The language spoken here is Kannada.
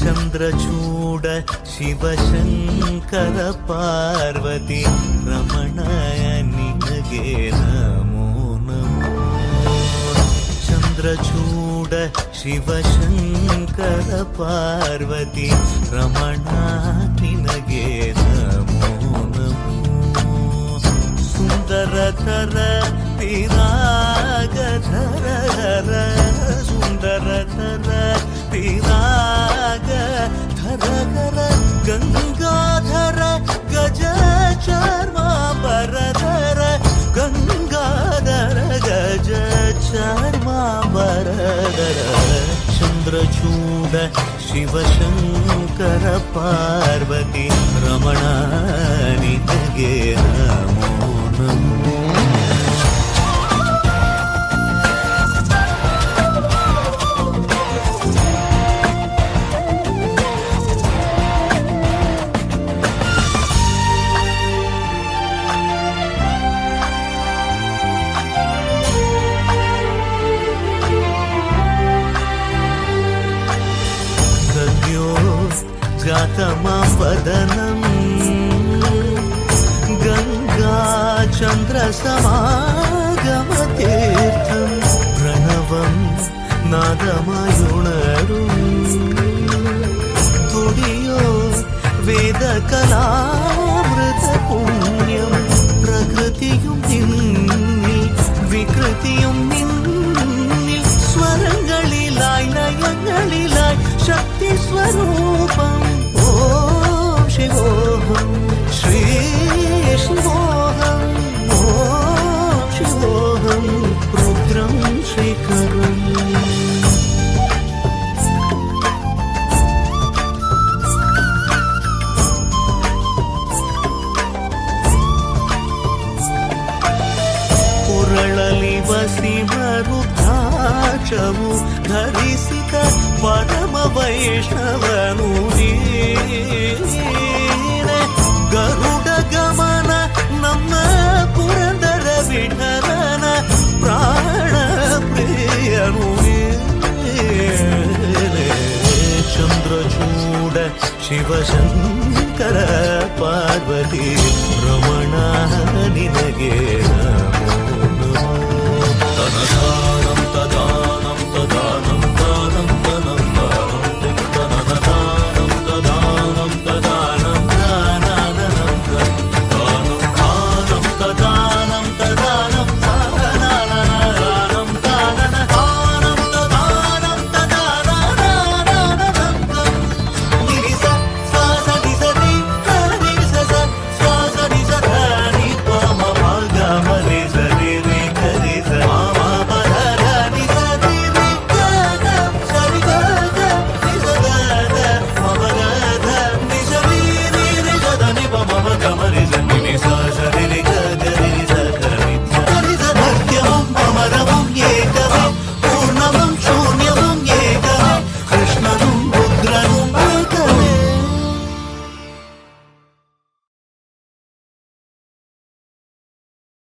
ಚಂದ್ರಚೂಡ ಶಿವಶಂಕರ ಪಾರ್ವತಿ ರಮಣ ನಿನಗೆ ನಮೋ ನಮೋ. ಚಂದ್ರಚೂಡ ಶಿವಶಂಕರ ಪಾರ್ವತಿ ರಮಣ ನಿನಗೆ ನಮೋ ನಮೋ. ಸುಂದರತರ ಪಿರಾಗಧರ ಸುಂದರತರ ಪಿರಾಗಧರ ಗಂಗಾಧರ ಗಜ ಚರ್ಮಾಂಬರಧರ ಗಂಗಾಧರ ಗಜ ಚರ್ಮಾಂಬರಧರ. ಚಂದ್ರಚೂಡ ಶಿವಶಂಕರ ಪಾರ್ವತಿ ರಮಣ ನಿನಗೆ ನಮೋ ನಮೋ. जातमावदनं गङ्गाचन्द्रसमागमतीर्थं प्रणवं नादमयुणरुं तुडियो वेदकलामृतपुण्यं प्रकृतियुं निन्निल विकृतियुं निन्निल स्वरங்களிലായി ലയങ്ങളിലായി ശക്തി സ്വരൂപം. ഓം ശിവോഹം ശ്രീ ശിവോഹം ഓം ശിവോഹം രുദ്രം ശ്രീകരം. ಪುರಳಲಿ ವಸಿಮರುದ್ರಾಕ್ಷವು ಧರಿಸಿದ ಪರಮ ವೈಷ್ಣವನು ನೀನೆ. ಗರುಡ ಗಮನ ನಮ್ಮ ಪುರಂದರ ವಿಠಲನ ಪ್ರಾಣ ಪ್ರಿಯನು ನೀನೆ. ಚಂದ್ರಚೂಡ ಶಿವಶಂಕರ ಪಾರ್ವತಿ ರಮಣ ನಿನಗೆ